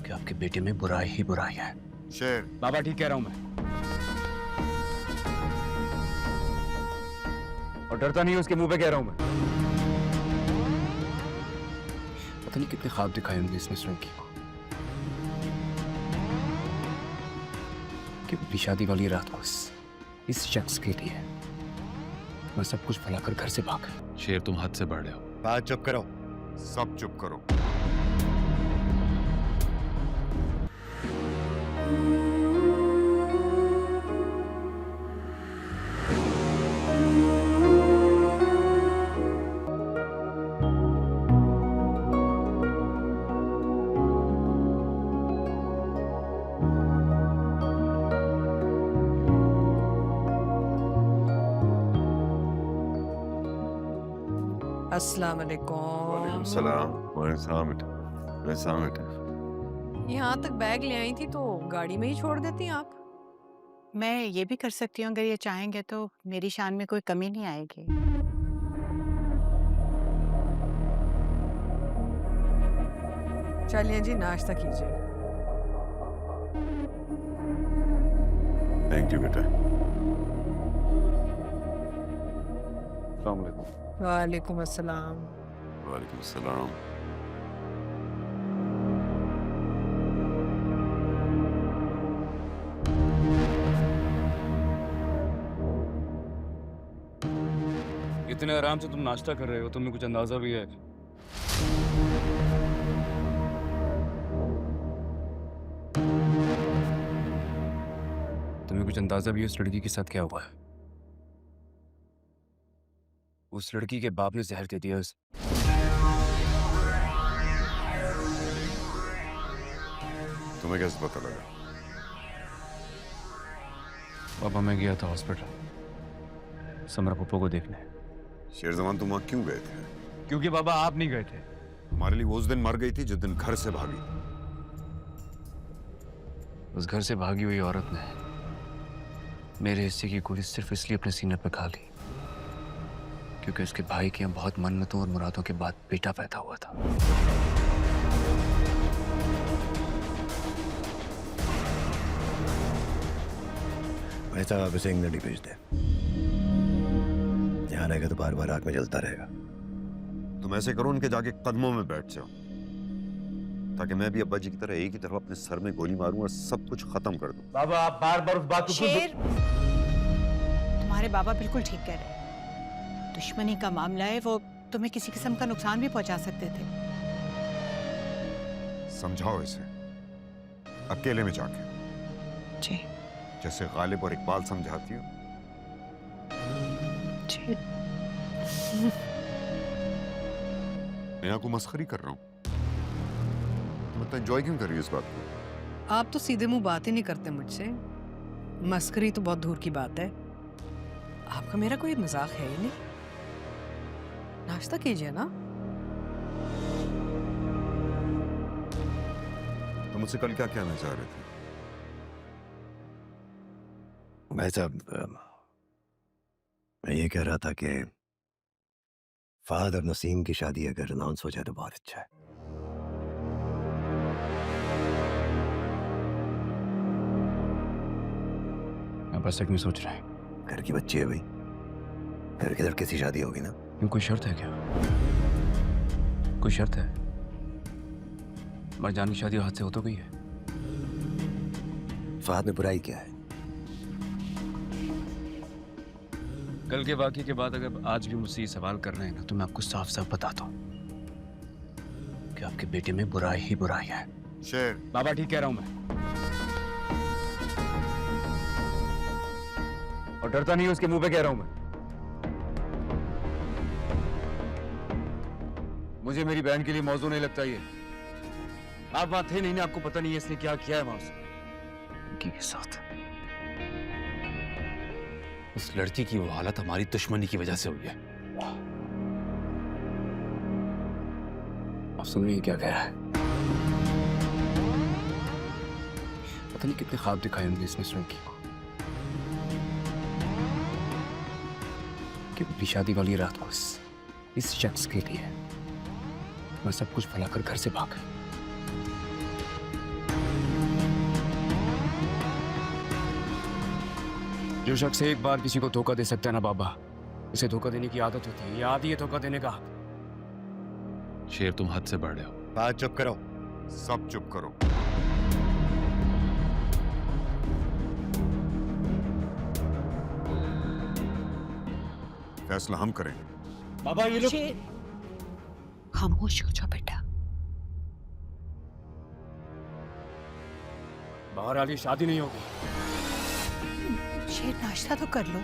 कि आपके बेटे में बुराई ही बुराई है। शेर बाबा ठीक कह रहा हूं मैं, और डरता नहीं उसके मुंह पे कह रहा हूं मैं। पता नहीं कितने ख्वाब दिखाए होंगे इसने इस लड़की को कि अपनी शादी वाली रात को इस शख्स के लिए मैं सब कुछ भुला कर घर से भाग गया। शेर तुम हद से बढ़ रहे हो। बात चुप करो, सब चुप करो। अस्सलाम वालेकुम। सलाम। यहाँ तक बैग ले आई थी तो गाड़ी में ही छोड़ देती आप। मैं ये भी कर सकती हूँ, अगर ये चाहेंगे तो मेरी शान में कोई कमी नहीं आएगी। चलिए जी, नाश्ता कीजिए। थैंक यू बेटा। अस्सलाम वालेकुम। वालेकुम अस्सलाम। वालेकुम सलाम। इतने आराम से तुम नाश्ता कर रहे हो, तुम्हें कुछ अंदाजा भी है? तुम्हें कुछ अंदाजा भी है उस लड़की के साथ क्या हुआ है? उस लड़की के बाप ने जहर दे दिया उसे। तुम्हें कैसे पता लगा? पापा, मैं गया था हॉस्पिटल समरा पप्पो को देखने। शेर जमान तुम वहां क्यों गए थे? क्योंकि बाबा आप नहीं गए थे। हमारे लिए वो उस दिन मर गई थी जिस दिन घर से भागी। उस घर से भागी हुई औरत ने मेरे हिस्से की गोली सिर्फ इसलिए अपने सीने पर खा ली क्योंकि उसके भाई के यहाँ बहुत मन्नतों और मुरादों के बाद बेटा पैदा हुआ था। भाई साहब, आप इसे इंग्लैंड ही भेज दें। यहाँ रहेगा तो बार बार आग में जलता रहेगा। तुम ऐसे करो, उनके जाके कदमों में बैठ जाओ ताकि मैं भी अब्बा जी की तरह एक ही तरफ अपने सर में गोली मारूं और सब कुछ खत्म कर दूं। बाबा, आप बार बार उस बात को शेर, तुम्हारे बाबा बिल्कुल ठीक कह रहे हैं। दुश्मनी का मामला है, वो तुम्हें किसी किस्म का नुकसान भी पहुंचा सकते थे। समझाओ इसे अकेले में जाके, जी जैसे गालिब और इकबाल समझाती हो। जी। मैं यहाँ को मस्खरी कर रहा हूँ। तुम इतना एंजॉय क्यों कर रही हो इस बात को? आप तो सीधे मुंह बात ही नहीं करते मुझसे। मस्करी तो बहुत दूर की बात है। आपका मेरा कोई मजाक है ही नहीं। नाश्ता कीजिए ना। तुम मुझसे कल क्या कहना चाह रहे थे? भाई साहब, मैं ये कह रहा था कि फहद और नसीम की शादी अगर अनाउंस हो जाए तो बहुत अच्छा है। आप ऐसा क्यों सोच रहे हैं? घर की बच्ची है भाई, घर के लड़के से शादी होगी ना। कोई शर्त है क्या? कोई शर्त है? मरजान की शादी हाथ से हो तो गई है। फहद में बुराई क्या है? कल के वाक़े के बाद अगर आज भी मुझसे ये सवाल कर रहे हैं ना, तो मैं आपको साफ साफ बताता हूँ कि आपके बेटे में बुराई ही बुराई है। शेर बाबा ठीक कह रहा हूं मैं, और डरता नहीं उसके मुंह पे कह रहा हूं मैं। मुझे मेरी बहन के लिए मौजू नहीं लगता ये। आप वहां थे नहीं ना, आपको पता नहीं है इसने क्या किया है वहां से लड़की के साथ। उस लड़की की वो हालत हमारी दुश्मनी की वजह से हुई है। आप सुन रही हैं क्या कह रहा है? पता नहीं कितने ख्वाब दिखाए होंगे इसने इस लड़की को कि अपनी शादी वाली रात को इस शख्स के लिए मैं सब कुछ भुला कर घर से भाग गया। जो शख्स एक बार किसी को धोखा दे सकता है ना बाबा, इसे धोखा देने की आदत होती है। ये आदि है धोखा देने का। शेर, तुम हद से बढ़ रहे हो। बात चुप करो। सब चुप करो। फैसला हम करेंगे। बाबा ये लोग शेर, खामोश हो जाओ बेटा। बाहर आली शादी नहीं होगी। शेर, नाश्ता तो कर लो।